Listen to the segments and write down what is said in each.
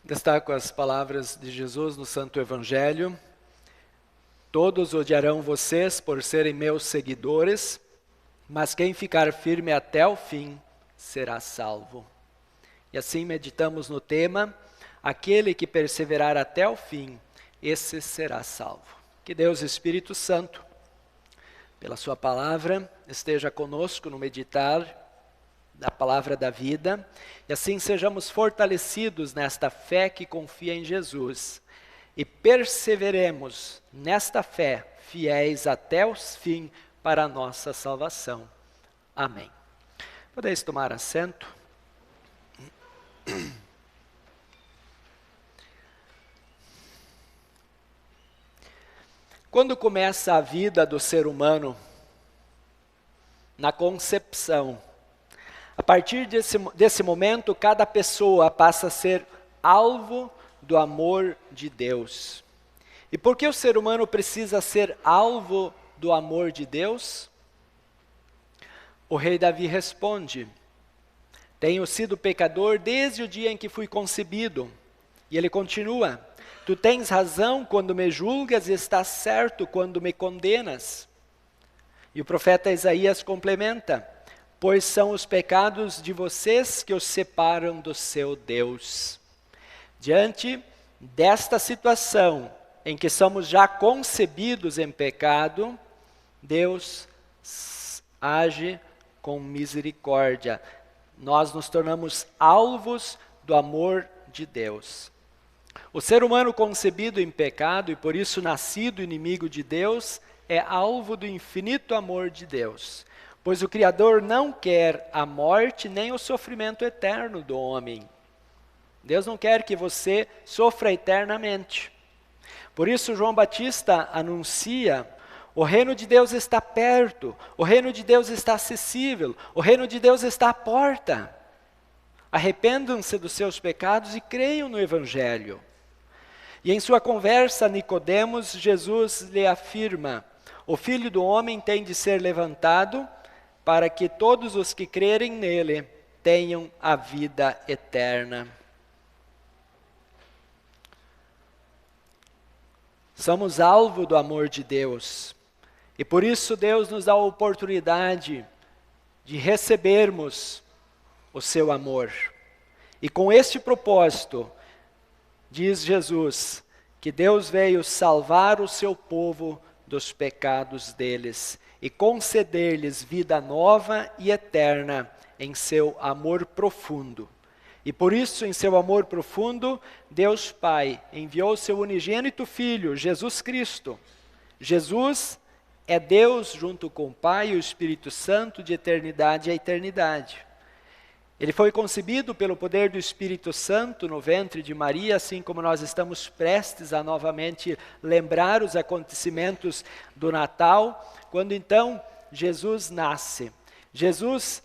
Destaco as palavras de Jesus no Santo Evangelho. Todos odiarão vocês por serem meus seguidores, mas quem ficar firme até o fim será salvo. E assim meditamos no tema, aquele que perseverar até o fim, esse será salvo. Que Deus Espírito Santo, pela sua palavra, esteja conosco no meditar da palavra da vida, e assim sejamos fortalecidos nesta fé que confia em Jesus, e perseveremos nesta fé, fiéis até o fim para a nossa salvação. Amém. Podeis tomar assento. Quando começa a vida do ser humano, na concepção, a partir desse momento, cada pessoa passa a ser alvo do amor de Deus. E por que o ser humano precisa ser alvo do amor de Deus? O rei Davi responde: tenho sido pecador desde o dia em que fui concebido. E ele continua: tu tens razão quando me julgas e estás certo quando me condenas. E o profeta Isaías complementa: pois são os pecados de vocês que os separam do seu Deus. Diante desta situação, em que somos já concebidos em pecado, Deus age com misericórdia. Nós nos tornamos alvos do amor de Deus. O ser humano concebido em pecado e por isso nascido inimigo de Deus, é alvo do infinito amor de Deus. Pois o Criador não quer a morte nem o sofrimento eterno do homem. Deus não quer que você sofra eternamente. Por isso João Batista anuncia: o reino de Deus está perto, o reino de Deus está acessível, o reino de Deus está à porta. Arrependam-se dos seus pecados e creiam no Evangelho. E em sua conversa a Nicodemos, Jesus lhe afirma: o Filho do Homem tem de ser levantado para que todos os que crerem nele tenham a vida eterna. Somos alvo do amor de Deus, e por isso Deus nos dá a oportunidade de recebermos o seu amor. E com este propósito, diz Jesus, que Deus veio salvar o seu povo dos pecados deles e conceder-lhes vida nova e eterna em seu amor profundo. E por isso, em seu amor profundo, Deus Pai enviou seu unigênito Filho, Jesus Cristo. Jesus é Deus junto com o Pai e o Espírito Santo de eternidade a eternidade. Ele foi concebido pelo poder do Espírito Santo no ventre de Maria, assim como nós estamos prestes a novamente lembrar os acontecimentos do Natal, quando então Jesus nasce. Jesus,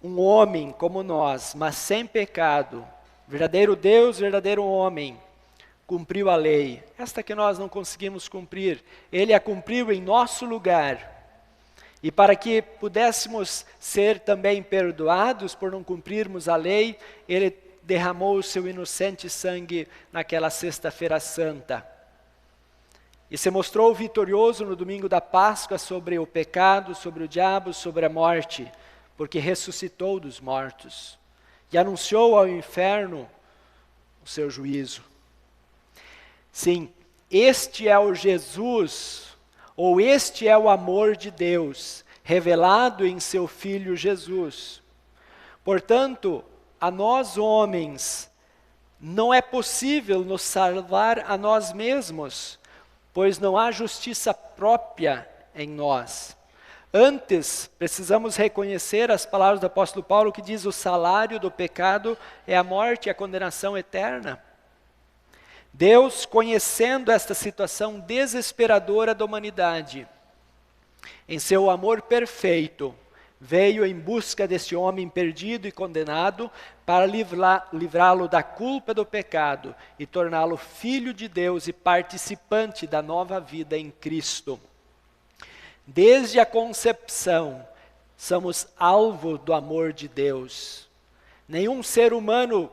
um homem como nós, mas sem pecado, verdadeiro Deus, verdadeiro homem, cumpriu a lei, esta que nós não conseguimos cumprir, ele a cumpriu em nosso lugar. E para que pudéssemos ser também perdoados por não cumprirmos a lei, ele derramou o seu inocente sangue naquela sexta-feira santa. E se mostrou vitorioso no domingo da Páscoa sobre o pecado, sobre o diabo, sobre a morte, porque ressuscitou dos mortos e anunciou ao inferno o seu juízo. Sim, este é o Jesus, ou este é o amor de Deus, revelado em seu Filho Jesus. Portanto, a nós homens, não é possível nos salvar a nós mesmos, pois não há justiça própria em nós. Antes, precisamos reconhecer as palavras do apóstolo Paulo que diz: o salário do pecado é a morte e a condenação eterna. Deus, conhecendo esta situação desesperadora da humanidade, em seu amor perfeito, veio em busca deste homem perdido e condenado para livrá-lo da culpa do pecado e torná-lo filho de Deus e participante da nova vida em Cristo. Desde a concepção, somos alvo do amor de Deus. Nenhum ser humano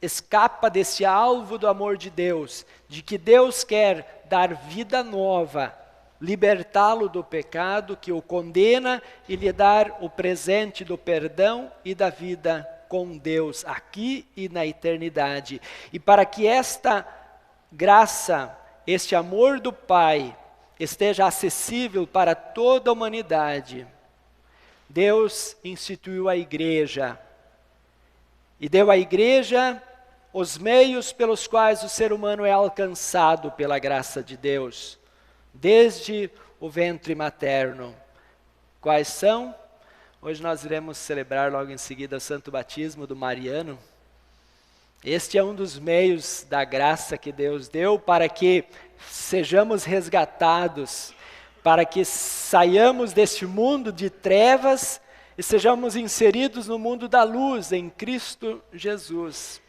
escapa desse alvo do amor de Deus, de que Deus quer dar vida nova, libertá-lo do pecado que o condena e lhe dar o presente do perdão e da vida com Deus, aqui e na eternidade. E para que esta graça, este amor do Pai, esteja acessível para toda a humanidade, Deus instituiu a igreja e deu à igreja os meios pelos quais o ser humano é alcançado pela graça de Deus, desde o ventre materno. Quais são? Hoje nós iremos celebrar logo em seguida o santo batismo do Mariano. Este é um dos meios da graça que Deus deu para que sejamos resgatados, para que saiamos deste mundo de trevas e sejamos inseridos no mundo da luz, em Cristo Jesus.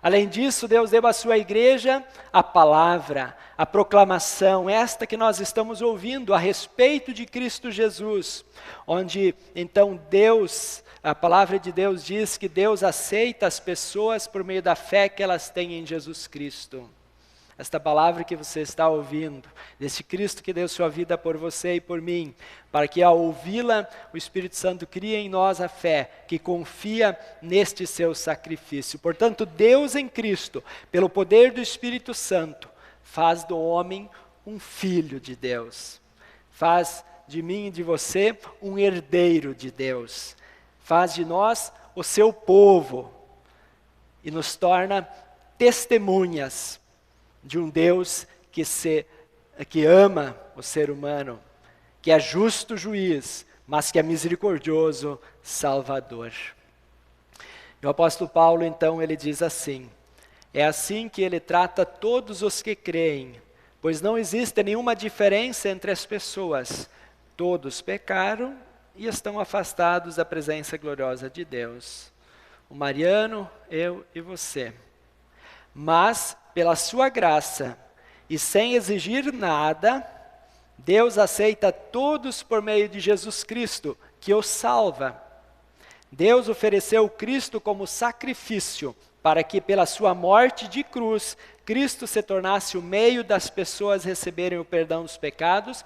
Além disso, Deus deu à sua igreja a palavra, a proclamação, esta que nós estamos ouvindo a respeito de Cristo Jesus, onde então Deus, a palavra de Deus diz que Deus aceita as pessoas por meio da fé que elas têm em Jesus Cristo. Esta palavra que você está ouvindo, desse Cristo que deu sua vida por você e por mim, para que ao ouvi-la, o Espírito Santo crie em nós a fé, que confia neste seu sacrifício. Portanto, Deus em Cristo, pelo poder do Espírito Santo, faz do homem um filho de Deus. Faz de mim e de você um herdeiro de Deus. Faz de nós o seu povo e nos torna testemunhas de um Deus que ama o ser humano, que é justo juiz, mas que é misericordioso Salvador. E o apóstolo Paulo, então, ele diz assim: é assim que ele trata todos os que creem, pois não existe nenhuma diferença entre as pessoas. Todos pecaram e estão afastados da presença gloriosa de Deus. O Mariano, eu e você. Mas, pela sua graça, e sem exigir nada, Deus aceita todos por meio de Jesus Cristo, que os salva. Deus ofereceu Cristo como sacrifício, para que pela sua morte de cruz, Cristo se tornasse o meio das pessoas receberem o perdão dos pecados,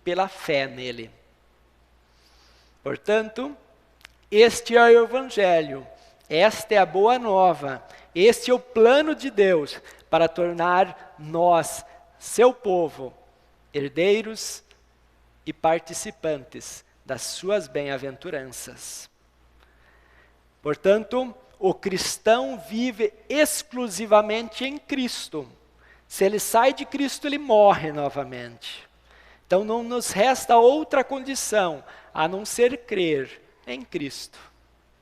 pela fé nele. Portanto, este é o Evangelho, esta é a boa nova, este é o plano de Deus para tornar nós, seu povo, herdeiros e participantes das suas bem-aventuranças. Portanto, o cristão vive exclusivamente em Cristo. Se ele sai de Cristo, ele morre novamente. Então não nos resta outra condição a não ser crer em Cristo,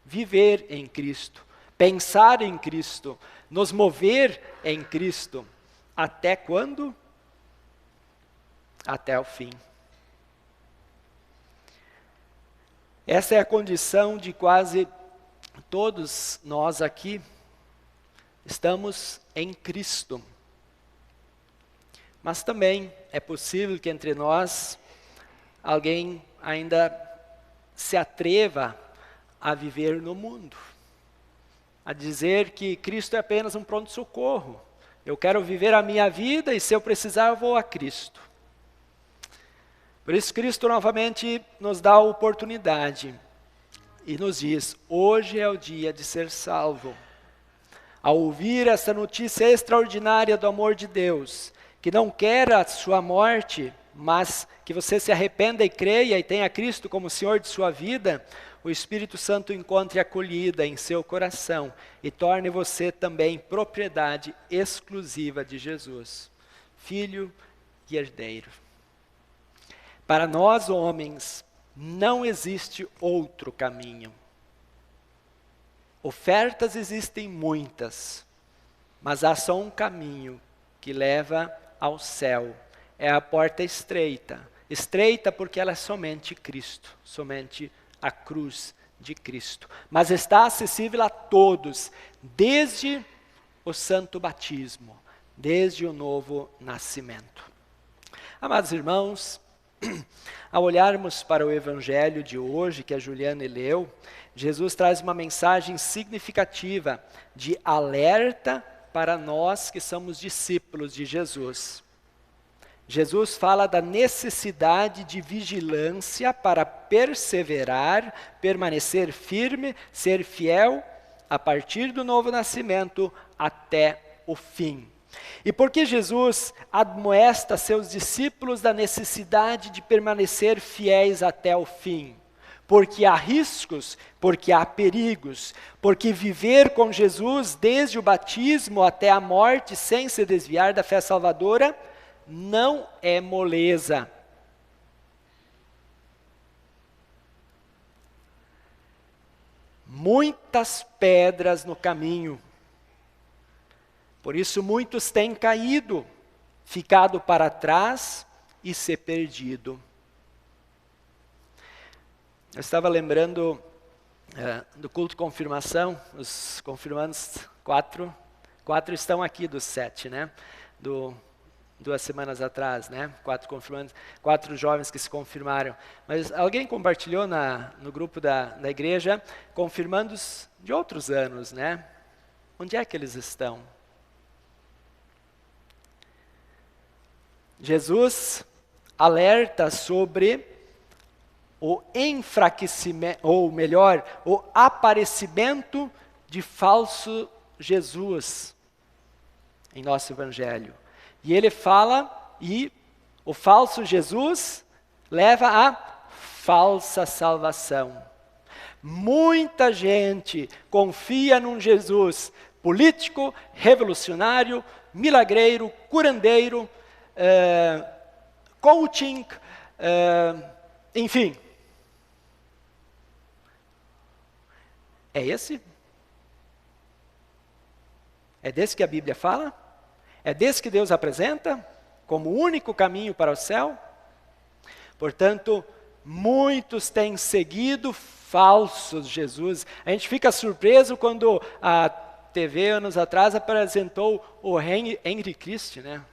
viver em Cristo, pensar em Cristo, nos mover em Cristo. Até quando? Até o fim. Essa é a condição de quase todos nós aqui. Estamos em Cristo. Mas também é possível que entre nós alguém ainda se atreva a viver no mundo, a dizer que Cristo é apenas um pronto-socorro. Eu quero viver a minha vida e se eu precisar eu vou a Cristo. Por isso Cristo novamente nos dá a oportunidade e nos diz: hoje é o dia de ser salvo. Ao ouvir essa notícia extraordinária do amor de Deus, que não quer a sua morte, mas que você se arrependa e creia e tenha Cristo como Senhor de sua vida, o Espírito Santo encontre acolhida em seu coração e torne você também propriedade exclusiva de Jesus, filho e herdeiro. Para nós homens, não existe outro caminho. Ofertas existem muitas, mas há só um caminho que leva ao céu. É a porta estreita. Estreita porque ela é somente Cristo, somente a cruz de Cristo. Mas está acessível a todos, desde o santo batismo, desde o novo nascimento. Amados irmãos, Ao olharmos para o evangelho de hoje, que a Juliane leu, Jesus traz uma mensagem significativa de alerta para nós que somos discípulos de Jesus. Jesus fala da necessidade de vigilância para perseverar, permanecer firme, ser fiel a partir do novo nascimento até o fim. E por que Jesus admoesta seus discípulos da necessidade de permanecer fiéis até o fim? Porque há riscos, porque há perigos, porque viver com Jesus desde o batismo até a morte sem se desviar da fé salvadora não é moleza. Muitas pedras no caminho. Por isso muitos têm caído, ficado para trás e se perdido. Eu estava lembrando do culto de confirmação, os confirmandos, quatro estão aqui dos 7, né? 2 semanas atrás, né? 4 confirmandos, 4 jovens que se confirmaram. Mas alguém compartilhou no grupo da igreja confirmandos de outros anos, né? Onde é que eles estão? Jesus alerta sobre o enfraquecimento, ou melhor, o aparecimento de falso Jesus em nosso evangelho. E ele fala, e o falso Jesus leva à falsa salvação. Muita gente confia num Jesus político, revolucionário, milagreiro, curandeiro, coaching, enfim. É esse? É desse que a Bíblia fala? É desse que Deus apresenta como o único caminho para o céu? Portanto, muitos têm seguido falsos Jesus. A gente fica surpreso quando a TV, anos atrás, apresentou o Henry Christ, né?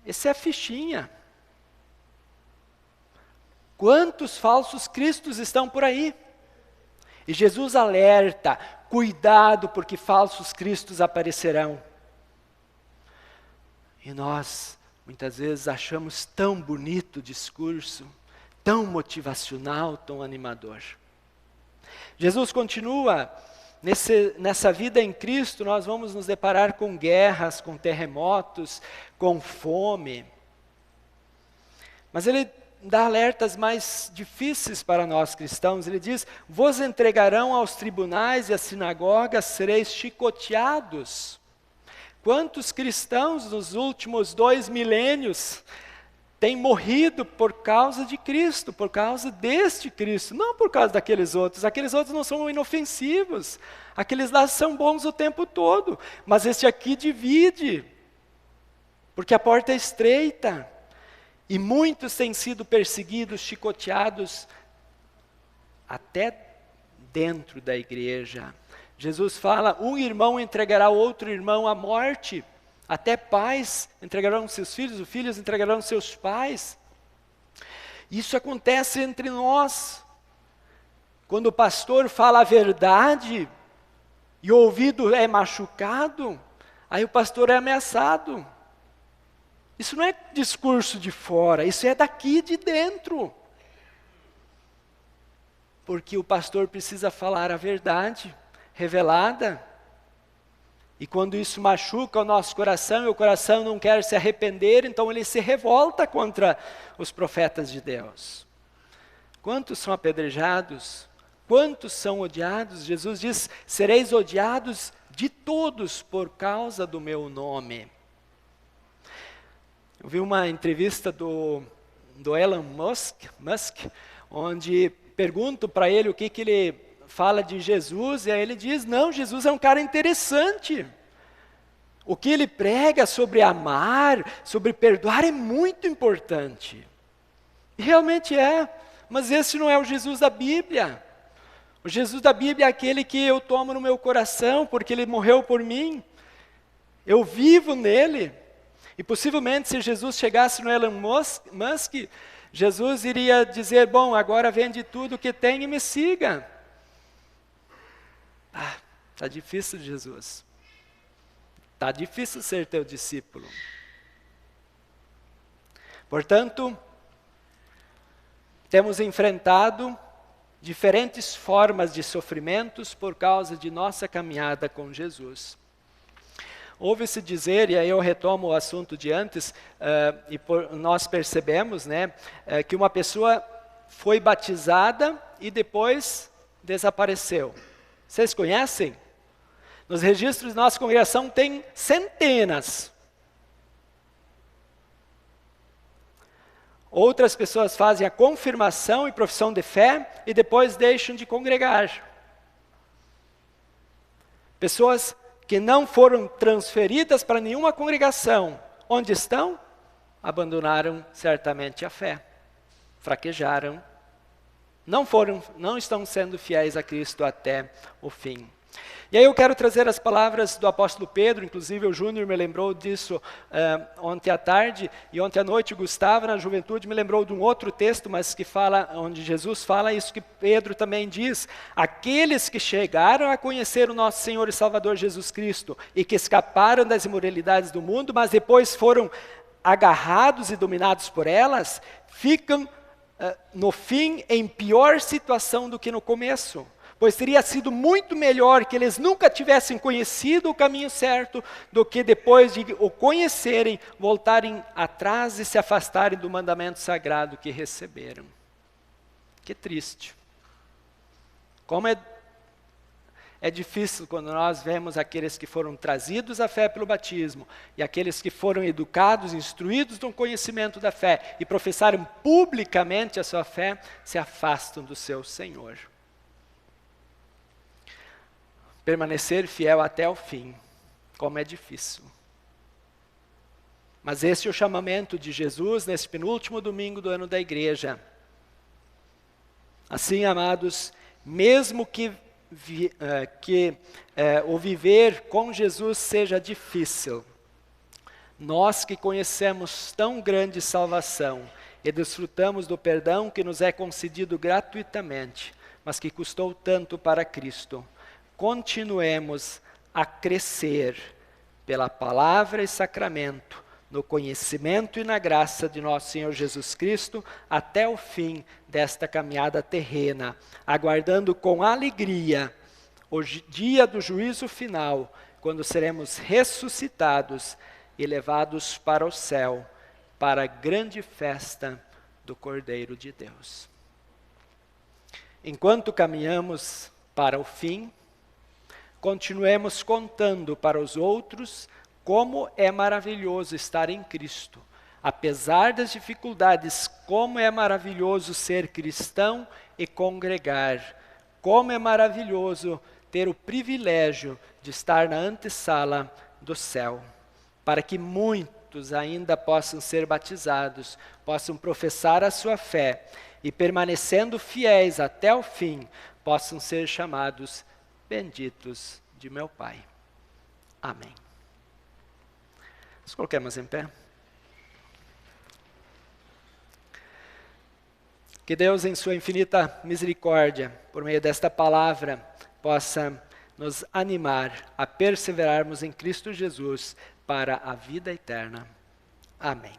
Esse é a fichinha. Quantos falsos cristos estão por aí? E Jesus alerta, cuidado porque falsos cristos aparecerão. E nós, muitas vezes, achamos tão bonito o discurso, tão motivacional, tão animador. Jesus continua, nessa vida em Cristo, nós vamos nos deparar com guerras, com terremotos, com fome. Mas ele dá alertas mais difíceis para nós cristãos. Ele diz, vos entregarão aos tribunais e às sinagogas, sereis chicoteados. Quantos cristãos nos últimos 2 milênios têm morrido por causa de Cristo, por causa deste Cristo, não por causa daqueles outros. Aqueles outros não são inofensivos, aqueles lá são bons o tempo todo, mas este aqui divide, porque a porta é estreita. E muitos têm sido perseguidos, chicoteados, até dentro da igreja. Jesus fala, um irmão entregará outro irmão à morte, até pais entregarão seus filhos, os filhos entregarão seus pais. Isso acontece entre nós. Quando o pastor fala a verdade, e o ouvido é machucado, aí o pastor é ameaçado. Isso não é discurso de fora, isso é daqui de dentro. Porque o pastor precisa falar a verdade revelada. E quando isso machuca o nosso coração, e o coração não quer se arrepender, então ele se revolta contra os profetas de Deus. Quantos são apedrejados? Quantos são odiados? Jesus diz, sereis odiados de todos por causa do meu nome. Eu vi uma entrevista do Elon Musk, onde pergunto para ele o que ele fala de Jesus, e aí ele diz, não, Jesus é um cara interessante. O que ele prega sobre amar, sobre perdoar é muito importante. E realmente é, mas esse não é o Jesus da Bíblia. O Jesus da Bíblia é aquele que eu tomo no meu coração, porque ele morreu por mim. Eu vivo nele. E possivelmente, se Jesus chegasse no Elon Musk, Jesus iria dizer, bom, agora vende tudo que tem e me siga. Está difícil, Jesus. Está difícil ser teu discípulo. Portanto, temos enfrentado diferentes formas de sofrimentos por causa de nossa caminhada com Jesus. Ouve-se dizer, e aí eu retomo o assunto de antes, nós percebemos, que uma pessoa foi batizada e depois desapareceu. Vocês conhecem? Nos registros de nossa congregação tem centenas. Outras pessoas fazem a confirmação e profissão de fé e depois deixam de congregar. Pessoas que não foram transferidas para nenhuma congregação. Onde estão? Abandonaram certamente a fé. Fraquejaram. Não estão sendo fiéis a Cristo até o fim. E aí eu quero trazer as palavras do apóstolo Pedro, inclusive o Júnior me lembrou disso ontem à tarde, e ontem à noite o Gustavo, na juventude, me lembrou de um outro texto, mas que fala, onde Jesus fala isso que Pedro também diz: aqueles que chegaram a conhecer o nosso Senhor e Salvador Jesus Cristo, e que escaparam das imoralidades do mundo, mas depois foram agarrados e dominados por elas, ficam no fim em pior situação do que no começo. Pois teria sido muito melhor que eles nunca tivessem conhecido o caminho certo, do que depois de o conhecerem, voltarem atrás e se afastarem do mandamento sagrado que receberam. Que triste. Como é difícil quando nós vemos aqueles que foram trazidos à fé pelo batismo, e aqueles que foram educados, instruídos no conhecimento da fé, e professaram publicamente a sua fé, se afastam do seu Senhor. Permanecer fiel até o fim, como é difícil. Mas esse é o chamamento de Jesus nesse penúltimo domingo do ano da igreja. Assim, amados, mesmo que o viver com Jesus seja difícil, nós que conhecemos tão grande salvação e desfrutamos do perdão que nos é concedido gratuitamente, mas que custou tanto para Cristo, continuemos a crescer pela palavra e sacramento, no conhecimento e na graça de nosso Senhor Jesus Cristo, até o fim desta caminhada terrena, aguardando com alegria o dia do juízo final, quando seremos ressuscitados e levados para o céu, para a grande festa do Cordeiro de Deus. Enquanto caminhamos para o fim, continuemos contando para os outros como é maravilhoso estar em Cristo. Apesar das dificuldades, como é maravilhoso ser cristão e congregar. Como é maravilhoso ter o privilégio de estar na antessala do céu. Para que muitos ainda possam ser batizados, possam professar a sua fé e, permanecendo fiéis até o fim, possam ser chamados benditos de meu Pai. Amém. Nos coloquemos em pé. Que Deus, em sua infinita misericórdia, por meio desta palavra, possa nos animar a perseverarmos em Cristo Jesus para a vida eterna. Amém.